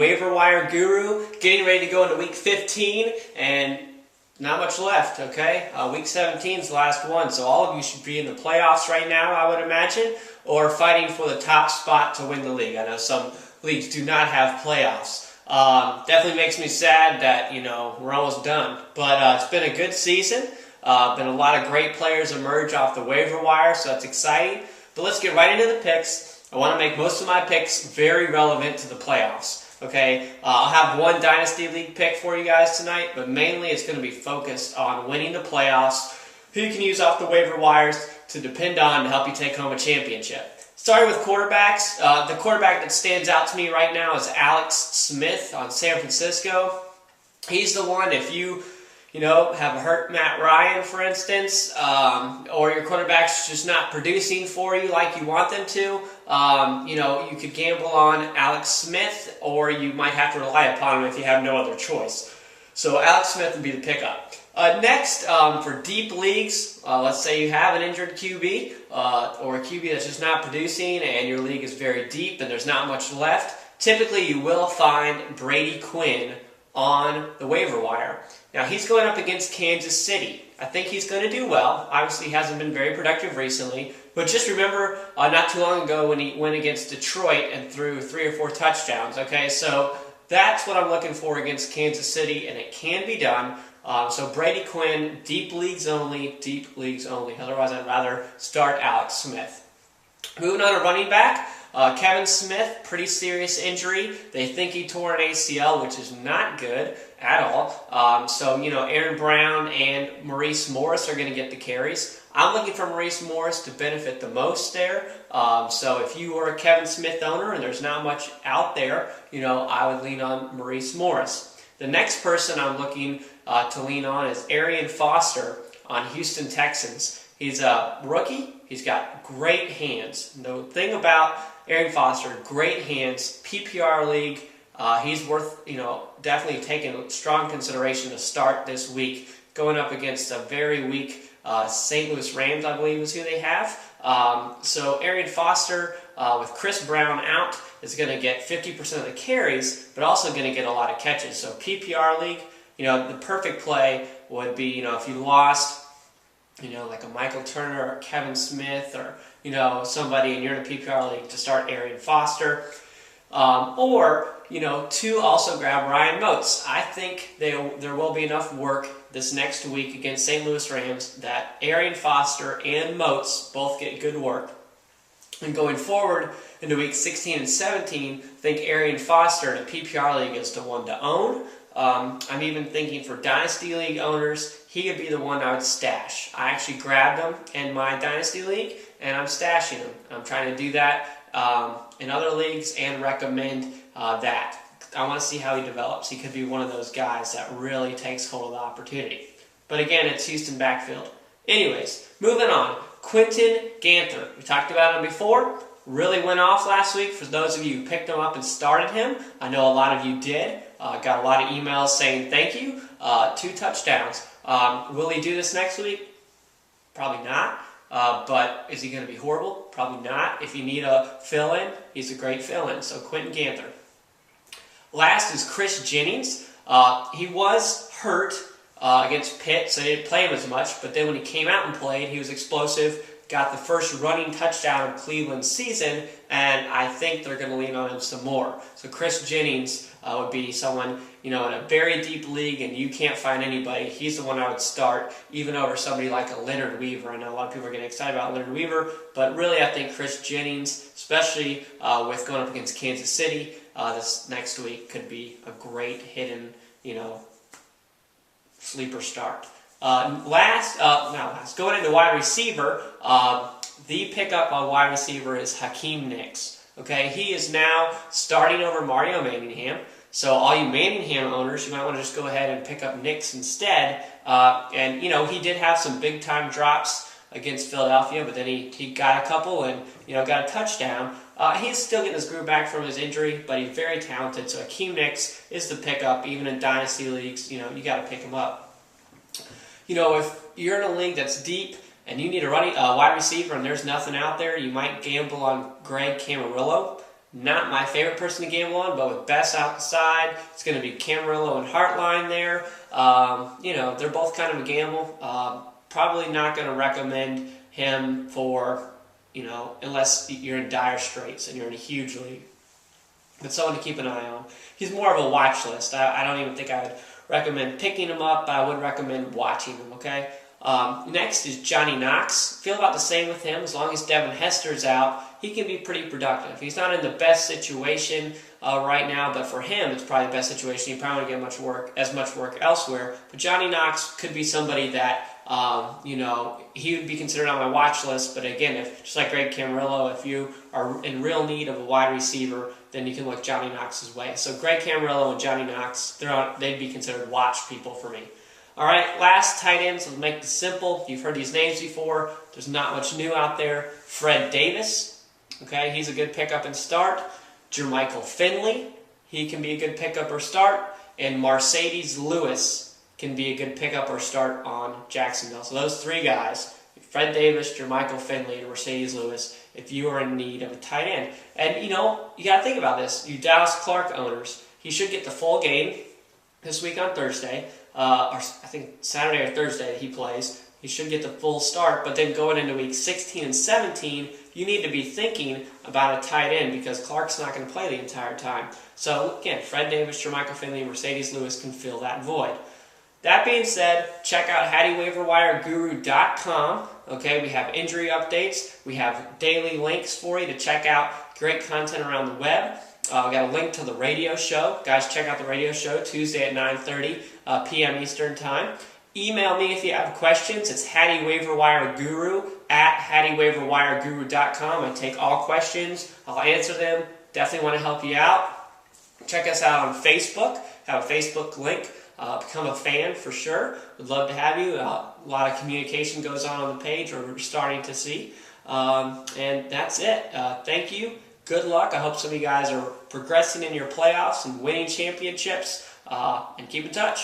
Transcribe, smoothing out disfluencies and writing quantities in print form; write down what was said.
Waiver Wire Guru, getting ready to go into Week 15, and not much left, okay? Week 17 is the last one, so all of you should be in the playoffs right now, I would imagine, or fighting for the top spot to win the league. I know some leagues do not have playoffs. Definitely makes me sad that, we're almost done. But it's been a good season. Been a lot of great players emerge off the waiver wire, so that's exciting. But let's get right into the picks. I want to make most of my picks very relevant to the playoffs. Okay, I'll have one Dynasty League pick for you guys tonight, but mainly it's going to be focused on winning the playoffs, who you can use off the waiver wires to depend on to help you take home a championship. Starting with quarterbacks, the quarterback that stands out to me right now is Alex Smith on San Francisco. He's the one, if you have a hurt Matt Ryan, for instance, or your quarterback's just not producing for you like you want them to, you could gamble on Alex Smith, or you might have to rely upon him if you have no other choice. So Alex Smith would be the pickup. Next, for deep leagues, let's say you have an injured QB, or a QB that's just not producing, and your league is very deep and there's not much left. Typically, you will find Brady Quinn on the waiver wire. Now, he's going up against Kansas City. I think he's going to do well. Obviously, he hasn't been very productive recently. But just remember, not too long ago when he went against Detroit and threw 3 or 4 touchdowns. Okay, so that's what I'm looking for against Kansas City, and it can be done. So Brady Quinn, deep leagues only. Otherwise, I'd rather start Alex Smith. Moving on to running back. Kevin Smith, pretty serious injury. They think he tore an ACL, which is not good at all. So, Aaron Brown and Maurice Morris are going to get the carries. I'm looking for Maurice Morris to benefit the most there. So if you are a Kevin Smith owner and there's not much out there, I would lean on Maurice Morris. The next person I'm looking to lean on is Arian Foster on Houston Texans. He's a rookie. He's got great hands. The thing about Arian Foster, great hands, PPR league. He's worth, definitely taking strong consideration to start this week, going up against a very weak St. Louis Rams, I believe is who they have. So Arian Foster, with Chris Brown out, is going to get 50% of the carries, but also going to get a lot of catches. So PPR league, the perfect play would be, if you lost, like a Michael Turner or Kevin Smith or, somebody and you're in a PPR league, to start Arian Foster. Or, to also grab Ryan Moats. I think there will be enough work this next week against St. Louis Rams that Arian Foster and Moats both get good work. And going forward into week 16 and 17, I think Arian Foster in a PPR league is the one to own. I'm even thinking for Dynasty League owners, he would be the one I would stash. I actually grabbed him in my Dynasty League, and I'm stashing him. I'm trying to do that in other leagues and recommend that. I want to see how he develops. He could be one of those guys that really takes hold of the opportunity. But again, it's Houston backfield. Anyways, moving on. Quentin Ganther. We talked about him before. Really went off last week for those of you who picked him up and started him. I know a lot of you did. Got a lot of emails saying thank you. 2 touchdowns. Will he do this next week? Probably not. But is he going to be horrible? Probably not. If you need a fill-in, he's a great fill-in. So Quentin Ganther. Last is Chris Jennings. He was hurt against Pitt, so they didn't play him as much. But then when he came out and played, he was explosive. Got the first running touchdown of Cleveland's season, and I think they're going to lean on him some more. So Chris Jennings would be someone, in a very deep league and you can't find anybody. He's the one I would start, even over somebody like a Leonard Weaver. I know a lot of people are getting excited about Leonard Weaver, but really I think Chris Jennings, especially with going up against Kansas City this next week, could be a great hidden, sleeper start. Going into wide receiver, the pickup on wide receiver is Hakeem Nicks. Okay, he is now starting over Mario Manningham. So all you Manningham owners, you might want to just go ahead and pick up Nicks instead. He did have some big-time drops against Philadelphia, but then he got a couple and, got a touchdown. He's still getting his groove back from his injury, but he's very talented. So Hakeem Nicks is the pickup, even in Dynasty leagues. You got to pick him up. If you're in a league that's deep and you need a wide receiver and there's nothing out there, you might gamble on Greg Camarillo. Not my favorite person to gamble on, but with Bess outside, it's going to be Camarillo and Hartline there. They're both kind of a gamble. Probably not going to recommend him for, unless you're in dire straits and you're in a huge league. But someone to keep an eye on. He's more of a watch list. I don't even think I would recommend picking him up, but I would recommend watching him, okay? Next is Johnny Knox. Feel about the same with him. As long as Devin Hester's out, he can be pretty productive. He's not in the best situation right now, but for him, it's probably the best situation. He probably won't get as much work elsewhere. But Johnny Knox could be somebody that, he would be considered on my watch list. But again, just like Greg Camarillo, if you are in real need of a wide receiver, then you can look Johnny Knox's way. So Greg Camarillo and Johnny Knox, they'd be considered watch people for me. All right, last tight ends, let's make this simple. You've heard these names before. There's not much new out there. Fred Davis, okay, he's a good pickup and start. Jermichael Finley, he can be a good pickup or start. And Mercedes Lewis can be a good pickup or start on Jacksonville. So those three guys, Fred Davis, Jermichael Finley, and Mercedes Lewis, if you are in need of a tight end. And, you got to think about this. You Dallas Clark owners, he should get the full game this week on Thursday. Or I think Saturday or Thursday he plays. He should get the full start, but then going into week 16 and 17, you need to be thinking about a tight end because Clark's not going to play the entire time. So again, Fred Davis, Jermichael Finley, and Mercedes Lewis can fill that void. That being said, check out HattyWaiverWireGuru.com. Okay, we have injury updates. We have daily links for you to check out great content around the web. We got a link to the radio show. Guys, check out the radio show Tuesday at 9:30 p.m. Eastern Time. Email me if you have questions. It's HattyWaiverWireGuru at HattyWaiverWireGuru.com. I take all questions. I'll answer them. Definitely want to help you out. Check us out on Facebook. Have a Facebook link. Become a fan for sure. Would love to have you. A lot of communication goes on the page, or we're starting to see. And that's it. Thank you. Good luck. I hope some of you guys are progressing in your playoffs and winning championships. And keep in touch.